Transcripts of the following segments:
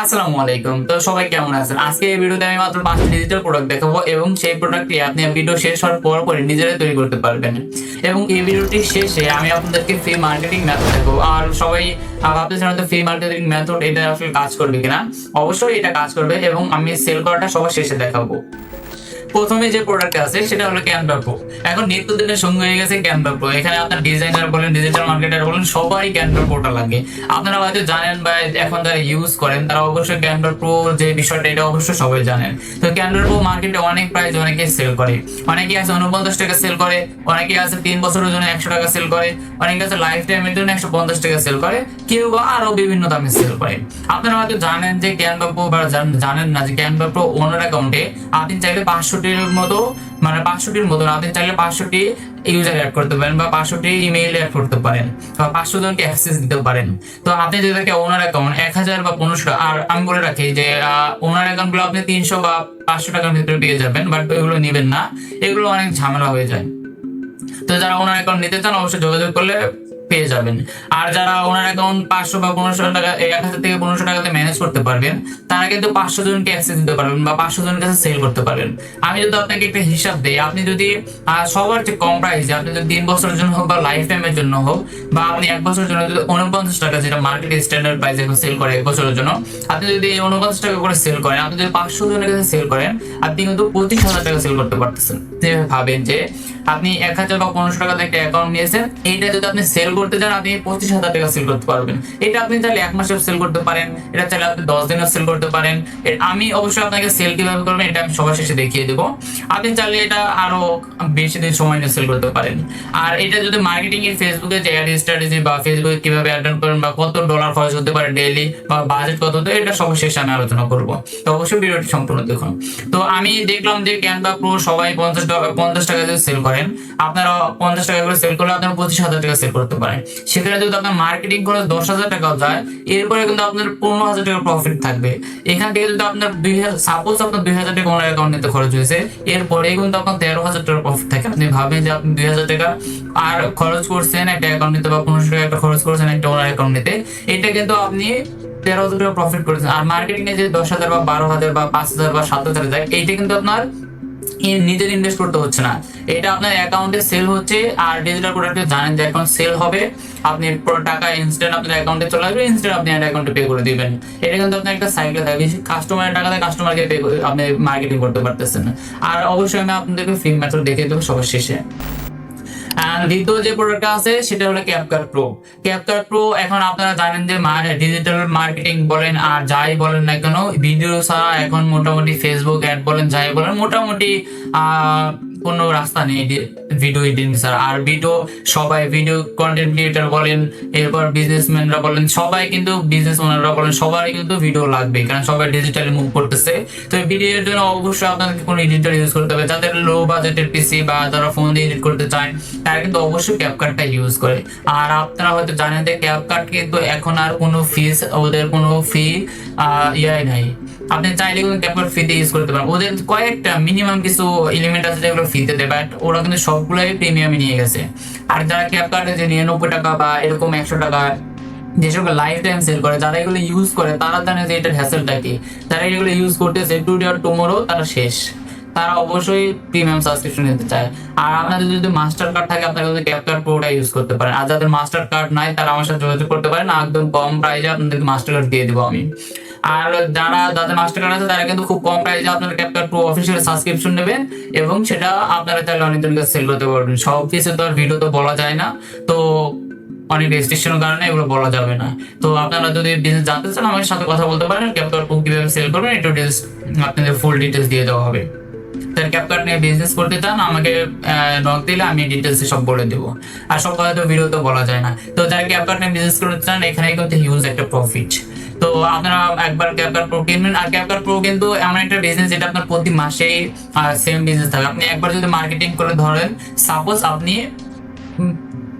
আসসালামু আলাইকুম। তো সবাই কেমন আছেন? আজকে এই ভিডিওতে আমি মাত্র ৫টি ডিজিটাল প্রোডাক্ট দেখাবো এবং সেই প্রোডাক্টটি আপনি ভিডিও শেষ হওয়ার পরপরই নিজেরাই তৈরি করতে পারবেন। এবং এই ভিডিওটির শেষে আমি আপনাদেরকে ফ্রি মার্কেটিং মেথড দেখাবো। আর সবাই ভাবতেছেন হয়তো ফ্রি মার্কেটিং মেথড এটা আসলে কাজ করবে কিনা? অবশ্যই এটা কাজ করবে এবং আমি সেল করাটা সবার শেষে দেখাবো। প্রথমে যে প্রোডাক্ট আছে সেটা হলো ক্যানভা প্রো। এখন নিত্যদিনের সঙ্গী হয়ে গেছে ক্যানভা প্রো। এখানে আপনার ডিজাইনার বলেন, ডিজিটাল মার্কেটার বলেন, সবাই ক্যানভা প্রোটা লাগে। আপনারা হয়তো জানেন বা এখন যারা ইউজ করেন তারা অবশ্যই ক্যানভা প্রো যে বিষয়টা এটা অবশ্যই সবাই জানেন। তো ক্যানভা প্রো মার্কেটে অনেক প্রাইস অনেকে সেল করে। অনেকে আছে 49 টাকা সেল করে, অনেকে আছে 3 বছরের জন্য 100 টাকা সেল করে, অনেকে আছে লাইফ টাইমের জন্য 150 টাকা সেল করে, কেউ বা আরো বিভিন্ন দামে সেল করে। আপনারা হয়তো জানেন যে ক্যানভা প্রো বা জানেন না যে ক্যানভা প্রো ওনার অ্যাকাউন্টে আপনি চাইলে 500টির মতো মানে 500টির মতো আপনি চাইলে 500টি ইউজার অ্যাড করতে পারেন বা 500টি ইমেইল অ্যাড করতে পারেন বা 500 জনকে অ্যাক্সেস দিতে পারেন। তো আপনি যদি একটা ওনার অ্যাকাউন্ট 1000 বা 1500, আর আমি বলে রাখি যে ওনার অ্যাকাউন্টগুলো আপনি 300 বা 500 টাকার ভিতরে পেয়ে যাবেন, বাট এগুলো নেবেন না, এগুলো অনেক ঝামেলা হয়ে যায়। তো যারা ওনার অ্যাকাউন্ট নিতে চান অবশ্যই যোগাযোগ করলে পেয়ে যাবেন। আর যারা ওনার অ্যাকাউন্ট 500 বা 1500 টাকা 1000 থেকে 1500 টাকাতে ম্যানেজ করতে পারবেন, তারা কিন্তু 500 জনকে অ্যাক্সেস দিতে পারবেন বা 500 জনের কাছে সেল করতে পারবেন। আমি যদি আপনাকে একটা হিসাব দেই, আপনি যদি সবার চেয়ে কম প্রাইসে আপনি যদি 3 বছরের জন্য হোক বা লাইফ টাইমের জন্য হোক বা আপনি 1 বছরের জন্য যদি 49 টাকা, যেটা মার্কেট স্ট্যান্ডার্ড প্রাইসে সেল করে 1 বছরের জন্য, আপনি যদি 49 টাকা করে সেল করেন, আপনি যদি 500 জনের কাছে সেল করেন, আপনি কিন্তু 25,000 টাকা সেল করতে পারতেছেন। ভাবেন যে আপনি 1000 বা 1500 টাকা একটা অ্যাকাউন্ট নিয়েছেন, এইটা যদি আপনি সেল করতে চান আপনি 25,000 টাকা সেল করতে পারবেন। এটা আপনি চাইলে 1 মাসেও সেল করতে পারেন, এটা চাইলে আপনি 10 দিনেও সেল করতে পারেন। আমি অবশ্যই আপনাকে সেল কিভাবে করবেন এটা আমি সবার শেষে দেখিয়ে দেবো। আপনি চাইলে এটা আরো বেশি দিন সময় নিয়ে সেল করতে পারেন। আর এটা যদি মার্কেটিং এর ফেসবুকে যে অ্যাড স্ট্র্যাটেজি বা ফেসবুকে কিভাবে অ্যাড রান করেন বা কত ডলার খরচ হতে পারে ডেইলি বা বাজেট কত, তো এটা সবার শেষে আমি আলোচনা করবো। তো অবশ্যই ভিডিওটি সম্পূর্ণ দেখুন। তো আমি দেখলাম যে ক্যানভা প্রো সবাই 50 টাকা দিয়ে সেল করেন, আপনারা 50 টাকা করে সেল করলে আপনারা 25,000 টাকা সেল করতে পারেন। সেখানে যদি আপনার মার্কেটিং খরচ 10,000 টাকাও যায়, এরপরে কিন্তু আপনার 15,000 টাকা প্রফিট থাকবে। এখান থেকে যদি আপনার 2000 টাকা ওনার অ্যাকাউন্টে খরচ হয়েছে, এরপরে কিন্তু আপনার 13,000 টাকা প্রফিট থাকে। আপনি ভাবেন যে আপনি 2,000 টাকা আর খরচ করছেন একটা অ্যাকাউন্ট নিতে বা 1500 টাকা একটা খরচ করছেন একটা ওনার অ্যাকাউন্ট নিতে, এটা কিন্তু আপনি 13,000 টাকা প্রফিট করেছেন। আর মার্কেটিং এ যে 10,000 বা 12,000 বা 5,000 বা 7,000 যায়, এইটা কিন্তু আপনার নিজের ইনভেস্ট করতে হচ্ছে না, এটা আপনার অ্যাকাউন্টে সেল হচ্ছে। আর ডিজিটাল প্রোডাক্টে জানেন যে এখন সেল হবে, আপনি টাকা ইনস্ট্যান্ট আপনার অ্যাকাউন্টে চলে আসবে, ইনস্ট্যান্ট আপনি অ্যাকাউন্টে পে করে দিবেন। এটা কিন্তু আপনার একটা সাইকেল থাকে, কাস্টমারের টাকা দিয়ে কাস্টমারকে পে করে আপনি মার্কেটিং করতে পারতেছেন। আর অবশ্যই আমি আপনাদেরকে ফ্রি মেথড দেখিয়ে দেবো সবার শেষে। দ্বিতীয় যে প্রোডাক্টটা আছে সেটা হলো ক্যাপকাট প্রো। ক্যাপকাট প্রো এখন আপনারা জানেন যে ডিজিটাল মার্কেটিং বলেন আর যাই বলেন না কেন, ভিডিও ছাড়া এখন মোটামুটি ফেসবুক অ্যাড বলেন যাই বলেন মোটামুটি কোনো রাস্তা নেই ভিডিও এডিটিং ছাড়া। আর সবাই ভিডিও কন্টেন্ট ক্রিয়েটার বলেন, এরপর বিজনেসম্যানরা বলেন, সবাই কিন্তু বিজনেস ওনাররা বলেন, সবাই কিন্তু ভিডিও লাগবে, কারণ সবাই ডিজিটালি মুভ করতেছে। তো ভিডিওর জন্য অবশ্যই আপনাকে কোনো এডিটর ইউজ করতে হবে। যাদের লো বাজেটের পিসি বা যারা ফোন দিয়ে এডিট করতে চায় তারা কিন্তু অবশ্যই ক্যাপকাটটা ইউজ করে। আর আপনারা হয়তো জানেন যে ক্যাপকাট কিন্তু এখন আর কোনো ফিস, ওদের কোনো ফি নাই। আপনি চাইলে কিন্তু ক্যাপকাট ফ্রিতে ইউজ করতে পারেন। ওদের কয়েকটা মিনিমাম কিছু এলিমেন্ট আছে যেগুলো ফ্রিতে দেয়, বাট ওরা কিন্তু সবগুলোই প্রিমিয়ামে নিয়ে গেছে। আর যারা ক্যাপকাটে যে 99 টাকা বা এরকম 100 টাকা যেসব লাইফ টাইম সেল করে, যারা এগুলো ইউজ করে তারা জানে যে এটার হ্যাসেলটা কি। যারা এগুলো ইউজ করতেছে টুডে আর টুমোরো তারা শেষ, তারা অবশ্যই প্রিমিয়াম সাবস্ক্রিপশন নিতে চায়। আর আপনাদের যদি মাস্টার কার্ড থাকে আপনারা কিন্তু ক্যাপকাট প্রোটা ইউজ করতে পারেন। আর যাদের মাস্টার কার্ড নাই তারা আমার সাথে যোগাযোগ করতে পারেন, একদম কম প্রাইসে আপনাদেরকে মাস্টার কার্ড দিয়ে দেবো আমি। আর যাদের মাস্টার কার্ড আছে তারা কিন্তু খুব কম প্রাইসে আপনারা ক্যাপকাট প্রো অফিসিয়াল সাবস্ক্রিপশন নেবেন এবং সেটা আপনারা চাইলে অনেকজনকে সেল করতে পারবেন। সব কিছু তো আর ভিডিও তো বলা যায় না, তো অনেক রেস্ট্রিকশনের কারণে এগুলো বলা যাবে না। তো আপনারা যদি বিজনেস জানতে চান আমার সাথে কথা বলতে পারেন, ক্যাপকাট প্রো কিভাবে সেল করবেন একটু আপনাদের ফুল ডিটেলস দিয়ে দেওয়া হবে। তার ক্যাপকাট নিয়ে বিজনেস করতে চান আমাকে নক দিলে আমি ডিটেলস সব বলে দেবো। আর সব কথা তো ভিডিও তো বলা যায় না। তো যারা ক্যাপকাট নিয়ে বিজনেস করতে চান এখানে কিন্তু হিউজ একটা প্রফিট। তো আপনারা একবার ক্যাপকাট প্রো কিনবেন। আর ক্যাপকাট প্রো কিন্তু এমন একটা বিজনেস যেটা আপনার প্রতি মাসেই সেম বিজনেস থাকে। আপনি একবার যদি মার্কেটিং করে ধরেন, সাপোজ আপনি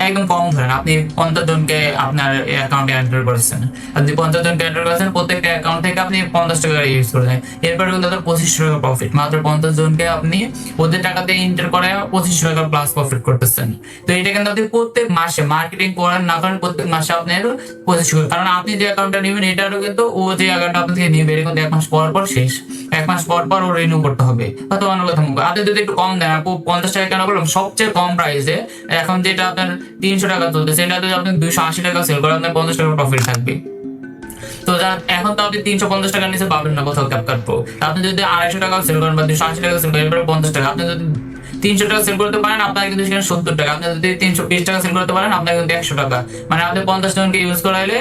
একদম কম ধরেন আপনি 50 জনকে আপনার অ্যাকাউন্টে এন্টার করেছেন, আপনি 50 জনকে এন্টার করেছেন, প্রত্যেকটা অ্যাকাউন্ট থেকে আপনি 50 টাকা ইউজ করেছেন, এরপরে কিন্তু আপনার 25 টাকা প্রফিট। মাত্র 50 জনকে আপনি ওদের টাকাতে এন্টার করে 25 টাকা প্লাস প্রফিট করতেছেন। তো এটা কিন্তু আপনি প্রত্যেক মাসে মার্কেটিং করেন না করেন প্রত্যেক মাসে আপনার 25 টাকা, কারণ আপনি যে অ্যাকাউন্টটা নেবেন এটারও কিন্তু ও যে অ্যাকাউন্ট আপনার থেকে নিবে এটা কিন্তু 1 মাস পর পর শেষ, 1 মাস পর পর ও রিনিউ করতে হবে। হয়তো অন্য কথা মুখ আপনি যদি একটু কম দেন, 50 টাকা কেন বললাম, সবচেয়ে কম প্রাইসে এখন যেটা আপনার 300 টাকা চলতেছে সেটা যদি আপনি 280 টাকা সেল করেন আপনার 50 টাকা প্রফিট থাকবে। তো এখন তো আপনি 350 টাকার নিচে পাবেন না কোথাও ক্যাপকাট প্রো। আপনি যদি 250 টাকা সেল করেন বা 280 টাকা সেল করেন এরপরে 50 টাকা, আপনি যদি 300 টাকা সেল করতে পারেন আপনার কিন্তু সেখানে 70 টাকা, আপনি যদি 320 টাকা সেল করতে পারেন আপনার কিন্তু 100 টাকা, মানে আপনি 50 জনকে ইউজ করাইলে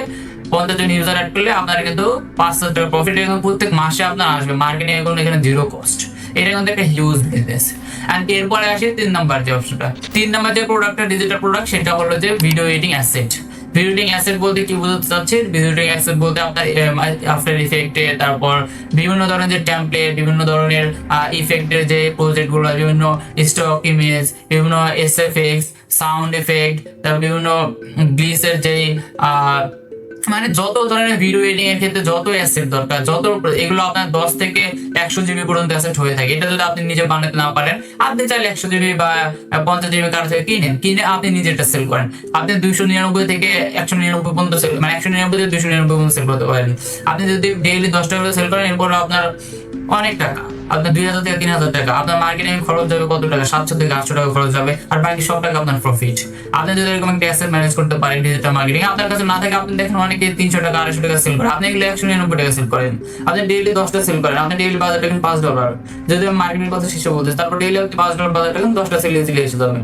50 জন ইউজার অ্যাড করলে আপনার কিন্তু 500 টাকা প্রফিট এবং প্রত্যেক মাসে আপনার আসবে। মার্কেটিং এগুলো এখানে জিরো কস্ট, এটা কিন্তু একটা হিউজ বিজনেস। এন্ড এরপরে আসে 3 নাম্বার যে অপশনটা, 3 নাম্বার যে প্রোডাক্টটা ডিজিটাল প্রোডাক্ট সেটা হলো যে video editing asset. Video editing asset বলতে কি বোঝাতে চাচ্ছি, ভিডিও এডিটিং অ্যাসেট বলতে আপনার আফটার ইফেক্টে, তারপর বিভিন্ন ধরনের যে টেমপ্লেট, বিভিন্ন ধরনের ইফেক্টের যে প্রজেক্টগুলো, বিভিন্ন স্টক ইমেজ, বিভিন্ন এসএফএক্স, সাউন্ড এফেক্ট, তারপর বিভিন্ন গ্লিসের যে মানে যত ধরনের ভিডিও এডিটিং এর ক্ষেত্রে যত অ্যাসেট দরকার, যত এগুলো আপনার 10 থেকে 100 জিবি পর্যন্ত অ্যাসেট হয়ে থাকে। এটা যদি আপনি নিজে বানাতে না পারেন, আপনি চাইলে 100 জিবি বা 50 জিবি কারো থেকে কিনে আপনি নিজেরটা সেল করেন। আপনি 299 থেকে 199 পর্যন্ত সেল, মানে 199 থেকে 299 পর্যন্ত সেল করতে পারেন। আপনি যদি ডেইলি 10 টাকা করে সেল করেন এরপর আপনার অনেক টাকা, আপনার 2000 থেকে 3000 টাকা, আপনার মার্কেটিং খরচ যাবে কত টাকা, 700 থেকে 800 টাকা খরচ যাবে, আর বাকি সব টাকা আপনার প্রফিট। আপনি যদি এরকম একটা অ্যাসেট ম্যানেজ করতে পারেন ডিজিটাল মার্কেটিং, আপনার কাছে না থাকে, আপনি দেখেন অনেকে 300 টাকা 250 টাকা সেল করে, আপনি এগুলো 199 টাকা সেল করেন, আপনি ডেইলি 10টা সেল করেন, আপনি ডেইলি বাজার দেখেন $5, যদি আমি মার্কেটিং কথা শেষে বলতেছি, তারপর ডেইলি আপনি $5 বাজার দেখেন, 10টা সেল ইজিলি এসে যাবে।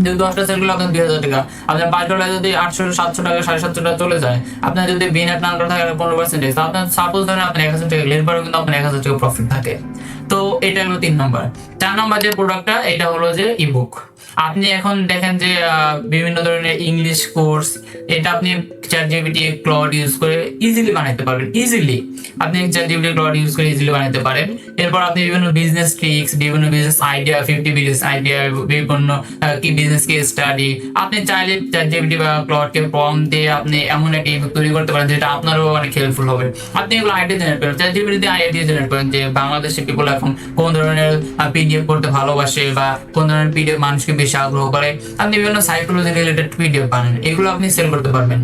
যদি 10টা সেল করলে আপনার 2000 টাকা, আপনার $5 যদি 800 700 টাকা 750 টাকা চলে যায়, আপনার যদি বিনার টান করা থাকে 15%, আপনার সাপোজ ধরেন আপনার 1000 টাকা এরপরে কিন্তু আপনার 1000 টাকা প্রফিট থাকে। তো এটা হলো 3 নম্বর। 4 নম্বর যে প্রোডাক্টটা এটা হলো যে ইবুক। আপনি এখন দেখেন যে বিভিন্ন ধরনের ইংলিশ কোর্স, এটা আপনি চ্যাটজিপিটি ক্লড ইউজ করে ইজিলি বানাতে পারবেন। ইজিলি আপনি চ্যাটজিপিটি ক্লড ইউজ করে ইজিলি বানাতে পারেন। এরপর আপনি বিভিন্ন বিজনেস ট্রিক্স, বিভিন্ন বিজনেস আইডিয়া, 50 বিজনেস আইডিয়া, বিভিন্ন কি বিজনেস কেস স্টাডি, আপনি চাইলে চ্যাটজিপিটি বা ক্লডকে প্রম্পট দিয়ে আপনি এমন একটা ইবুক তৈরি করতে পারেন যেটা আপনারও অনেক হেল্পফুল হবে। আপনি এগুলো আইডিয়া জেনারেট করেন, চ্যাটজিপিটি দিয়ে আইডিয়া জেনারেট করেন যে বাংলাদেশের পিপল এখন কোন ধরনের পিডিএফ করতে ভালোবাসে বা কোন ধরনের পিডিএফ মানুষকে বেশি আগ্রহ করে, আপনি বিভিন্ন সাইকোলজি রিলেটেড পিডিএফ বানান, এগুলো আপনি সেল করতে পারবেন।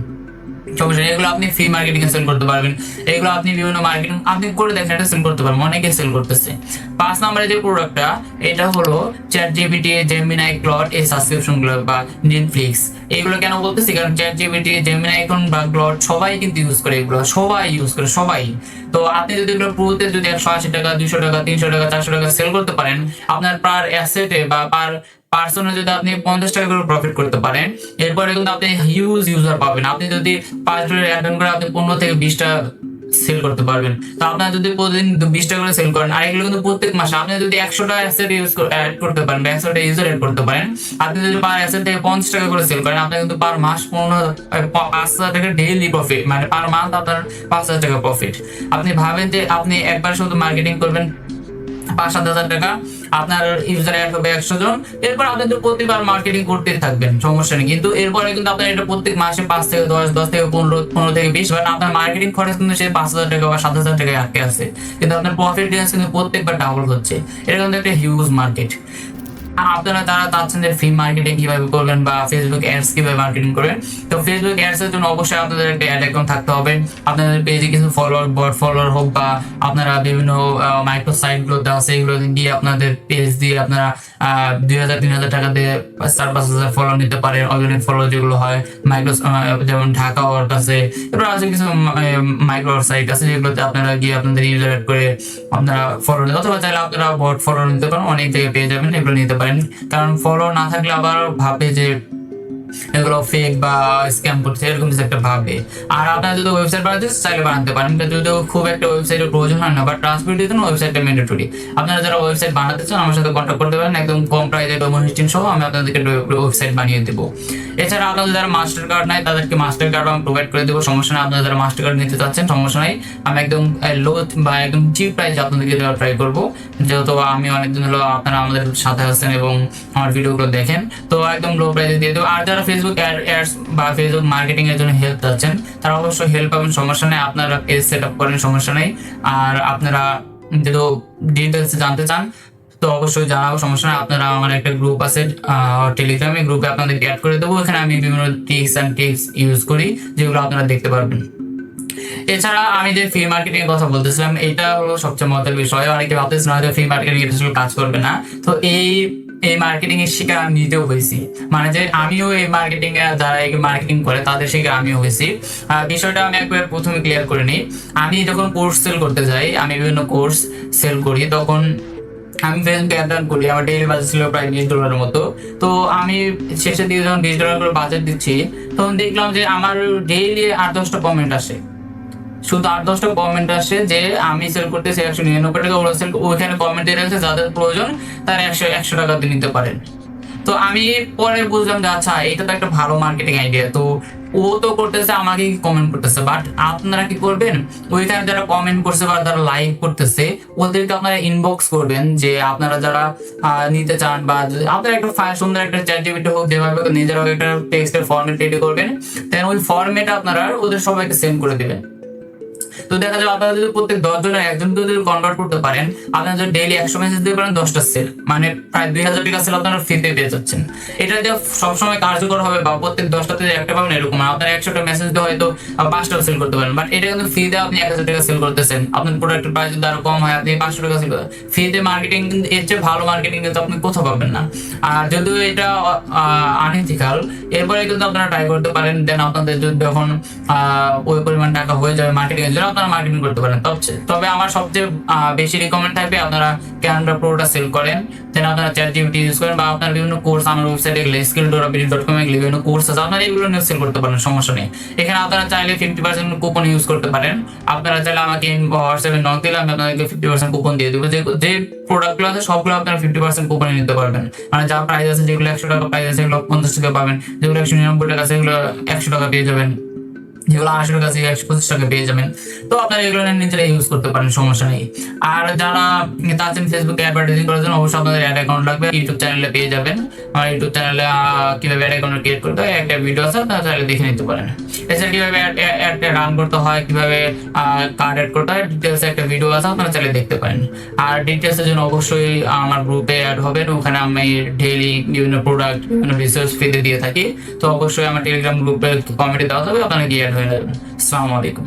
সমস্যা, এগুলো আপনি ফ্রি মার্কেটিং এ সেল করতে পারবেন, এগুলো আপনি বিভিন্ন মার্কেটিং আপনি করে দেখেন এটা সেল করতে পারবেন, অনেকে সেল করতেছে। 5 নম্বরে যে প্রোডাক্টটা এটা হলো চ্যাটজিপিটি, জেমিনাই, ক্লড এই সাবস্ক্রিপশন গুলো বা নেটফ্লিক্স। এগুলো কেন বলতেছি, কারণ চ্যাটজিপিটি, জেমিনাই এখন বা ক্লড সবাই কিন্তু ইউজ করে, এগুলো সবাই ইউজ করে সবাই। তো আপনি যদি এগুলো পুরোতে যদি 180 টাকা 200 টাকা 300 টাকা 400 টাকা সেল করতে পারেন, আপনার পার অ্যাসেটে বা পার পার্সনে যদি আপনি 50 টাকা করে প্রফিট করতে পারেন, এরপরে কিন্তু আপনি হিউজ ইউজার পাবেন। আপনি যদি $5 অ্যাড করে আপনি 15 থেকে 20টা সেল করতে পারবেন। তো আপনার যদি প্রতিদিন 20 টাকা করে সেল করেন, আর এগুলো কিন্তু প্রত্যেক মাসে আপনি যদি 100টা অ্যাসেট অ্যাড করতে পারেন বা 100টা ইউজার অ্যাড করতে পারেন, আপনি যদি পার অ্যাসেট থেকে 50 টাকা করে সেল করেন, আপনি কিন্তু পার মাস 5,000 টাকা ডেইলি প্রফিট, মানে পার মান্থ আপনার 5,000 টাকা প্রফিট। আপনি ভাবেন যে আপনি একবার শুধু মার্কেটিং করবেন 5-7 হাজার টাকা, আপনার ইউজার অ্যাড হবে 100 জন, এরপর আপনি তো প্রতিবার মার্কেটিং করতেই থাকবেন, সমস্যা নেই। কিন্তু এরপরে কিন্তু আপনার এটা প্রত্যেক মাসে 5 থেকে 10, 10 থেকে 15, 15 থেকে 20, কারণ আপনার মার্কেটিং খরচ কিন্তু সে 5,000 টাকা বা 7,000 টাকায় আটকে আছে, কিন্তু আপনার প্রফিট কিন্তু প্রত্যেকবার ডাবল হচ্ছে। এটা কিন্তু একটা হিউজ মার্কেট। আপনারা যারা চাচ্ছেন যে ফ্রি মার্কেটিং কিভাবে করবেন বা ফেসবুক অ্যাডস কিভাবে মার্কেটিং করবেন, তো ফেসবুক অ্যাডস এর জন্য অবশ্যই আপনাদের একটা অ্যাড অ্যাকাউন্ট থাকতে হবে। আপনাদের পেজে কিছু ফলোয়ার, বট ফলোয়ার হোক বা আপনারা বিভিন্ন মাইক্রো সাইট গুলোতে আছে এগুলো দিয়ে আপনাদের পেজ দিয়ে আপনারা 2,000-3,000 টাকা দিয়ে 4-5 হাজার ফলোয়ার নিতে পারেন। অর্গানিক ফলোয়ার যেগুলো হয় মাইক্রো, যেমন ঢাকা ওয়ার্ক আছে, এরপর আছে কিছু মাইক্রো সাইট আছে যেগুলোতে আপনারা গিয়ে আপনাদের ইউজার অ্যাড করে আপনারা ফলো নিতে, অথবা চাইলে আপনারা বট ফলোয়ার নিতে পারেন, অনেক জায়গায় পেয়ে যাবেন, এগুলো নিতে পারেন। কারণ ফলো না থাকলে আবার ভাবে যে এগুলো ফেক বা স্ক্যাম করছে, এরকম কিছু একটা ভাবে। আর আপনারা যদি ওয়েবসাইট বানাতে চাইলে বানাতে পারেন, যদিও খুব একটা ওয়েবসাইটের প্রয়োজন হয় না, বাট ট্রান্সপোর্টের জন্য ওয়েবসাইটটা ম্যান্ডেটরি। আপনারা যারা ওয়েবসাইট বানাতে চান আমার সাথে কন্ট্যাক্ট করতে পারেন, একদম কম প্রাইসে ডোমেইন হোস্টিং সহ আমি আপনাদেরকে ওয়েবসাইট বানিয়ে দেবো। এছাড়া আপনাদের যারা মাস্টার কার্ড নাই তাদেরকে মাস্টার কার্ড আমি প্রোভাইড করে দেবো, সমস্যা নেই। আপনারা যারা মাস্টার কার্ড নিতে চাচ্ছেন সমস্যা নাই, আমি একদম লো বা একদম চিপ প্রাইসে আপনাদেরকে দেওয়ার ট্রাই করবো, যেহেতু আমি অনেকদিন হলো আপনারা আমাদের সাথে আছেন এবং আমার ভিডিওগুলো দেখেন, তো একদম লো প্রাইসে দিয়ে দেবো। আর যারা যারা ফেসবুক অ্যাডস বা ফেসবুক মার্কেটিং এর জন্য হেল্প চাচ্ছেন তারা অবশ্যই হেল্প পাবেন, সমস্যা নেই। আপনারা পেজ সেট আপ করেন, সমস্যা নেই। আর আপনারা যেহেতু ডিটেলস জানতে চান তো অবশ্যই জানাবো, সমস্যা নেই। আপনারা আমার একটা গ্রুপ আছে টেলিগ্রামে, গ্রুপে আপনাদেরকে অ্যাড করে দেবো। এখানে আমি বিভিন্ন টিপস ইউজ করি যেগুলো আপনারা দেখতে পারবেন। এছাড়া আমি যে ফ্রি মার্কেটিং এর কথা বলতেছিলাম, এটা হলো সবচেয়ে মজার বিষয়। অনেকে ভাবতেছেন হয়তো ফ্রি মার্কেটিং এটা আসলে কাজ করবে না। তো এই মার্কেটিং এর শিকার আমি নিজেও হয়েছি, মানে যে আমিও এই মার্কেটিং যারা এই মার্কেটিং করে তাদের শিকার আমিও হয়েছি। বিষয়টা আমি একবার প্রথমে ক্লিয়ার করে নিই। আমি যখন কোর্স সেল করতে যাই, আমি বিভিন্ন কোর্স সেল করি, তখন আমি ফেসবুকে অ্যাড রান করি। আমার ডেইলি বাজেট ছিল প্রায় $20 মতো। তো আমি শেষের দিকে যখন $20 করে বাজেট দিচ্ছি, তখন দেখলাম যে আমার ডেইলি 8-10টা কমেন্ট আসে, শুধু 8-10টা কমেন্ট আসে যে আমি সেল করতেছি 199 টাকা, ওরা সেল ওইখানে কমেন্ট দিয়ে রাখছে যাদের প্রয়োজন তারা 100 টাকা দিয়ে নিতে পারেন। তো আমি পরে বুঝলাম যে আচ্ছা এটা তো একটা ভালো মার্কেটিং আইডিয়া। তো ও তো করতেছে, আমাকে কমেন্ট করতেছে, বাট আপনারা কি করবেন, ওইখানে যারা কমেন্ট করছে বা যারা লাইক করতেছে ওদেরকে আপনারা ইনবক্স করবেন যে আপনারা যারা নিতে চান, বা আপনারা একটা সুন্দর একটা চ্যাট জিপিটি হোক, যেভাবে নিজেরাও একটা টেক্সটের ফরম্যাট রেডি করবেন, দেন ওই ফরম্যাট আপনারা ওদের সবাইকে সেন্ড করে দিবেন। তো দেখা যাবে আপনারা যদি প্রত্যেক 10 জনের একজন যদি কনভার্ট করতে পারেন, আপনারা যদি ডেইলি 100 মেসেজ দিতে পারেন 10টা সেল, মানে প্রায় 2000 টাকা সেল আপনারা ফ্রিতে পেয়ে যাচ্ছেন। এটা যে সবসময় কার্যকর হবে বা প্রত্যেক 10টাতে একটা পাবেন এরকম, আপনারা 100টা মেসেজ দিয়ে হয়তো 5টা সেল করতে পারেন, বাট এটা কিন্তু ফ্রিতে আপনি 1000 টাকা সেল করতেছেন। আপনার প্রোডাক্টের প্রাইস যদি আরো কম হয়, আপনি 500 টাকা সেল করেন। ফ্রিতে মার্কেটিং এর চেয়ে ভালো মার্কেটিং কিন্তু আপনি কোথাও পাবেন না। আর যদিও এটা আনইথিক্যাল, এরপরে কিন্তু আপনারা ট্রাই করতে পারেন। দেন আপনাদের যদি যখন ওই পরিমাণ টাকা হয়ে যাবে মার্কেটিং এর জন্য, আপনারা মার্কেটিং করতে পারেন। তবে আমার সবচেয়ে বেশি রিকমেন্ড থাকবে আপনারা ক্যানভা প্রোটা সেল করেন, দেন আপনারা চ্যাট জিপিটি ইউজ করেন, বা আপনার বিভিন্ন কোর্স আমার ওয়েবসাইটে গেলে skilldorabidi.com এ গেলে বিভিন্ন কোর্স আছে, আপনারা এগুলো নিয়ে সেল করতে পারেন, সমস্যা নেই। এখানে আপনারা চাইলে 50% কুপন ইউজ করতে পারেন। আপনারা চাইলে আমাকে হোয়াটসঅ্যাপে নক দিলে আমি আপনাদেরকে 50% কুপন দিয়ে দেবো। যে প্রোডাক্টগুলো আছে সবগুলো আপনারা 50% কুপনে নিতে পারবেন। মানে যা প্রাইস আছে, যেগুলো 100 টাকা প্রাইস আছে সেগুলো 50 টাকা পাবেন, যেগুলো 199 টাকা আছে সেগুলো 100 টাকা পেয়ে যাবেন, যেগুলো 80 টাকা থেকে 125 টাকা পেয়ে যাবেন। তো আপনারা এগুলো নিজেরা ইউজ করতে পারেন, সমস্যা নেই। আর যারা চাচ্ছেন ফেসবুকে অ্যাডভার্টাইজিং করার জন্য, অবশ্যই আপনাদের অ্যাড অ্যাকাউন্ট লাগবে। ইউটিউব চ্যানেলে পেয়ে যাবেন, আমার ইউটিউব চ্যানেলে কিভাবে অ্যাড অ্যাকাউন্ট ক্রিয়েট করতে হয় একটা ভিডিও আছে, আপনারা চাইলে দেখে নিতে পারেন। এছাড়া কিভাবে অ্যাড রান করতে হয়, কিভাবে কার্ড অ্যাড করতে হয়, ডিটেলস একটা ভিডিও আছে, আপনারা চাইলে দেখতে পারেন। আর ডিটেলসের জন্য অবশ্যই আমার গ্রুপে অ্যাড হবেন। ওখানে আমি ডেইলি বিভিন্ন প্রোডাক্ট, বিভিন্ন রিসার্চ ফ্রিতে দিয়ে থাকি। তো অবশ্যই আমার টেলিগ্রাম গ্রুপে কমেন্টে দেওয়া যাবে, আপনারা গিয়ে অ্যাড হয়ে যাবেন। আসসালামু আলাইকুম।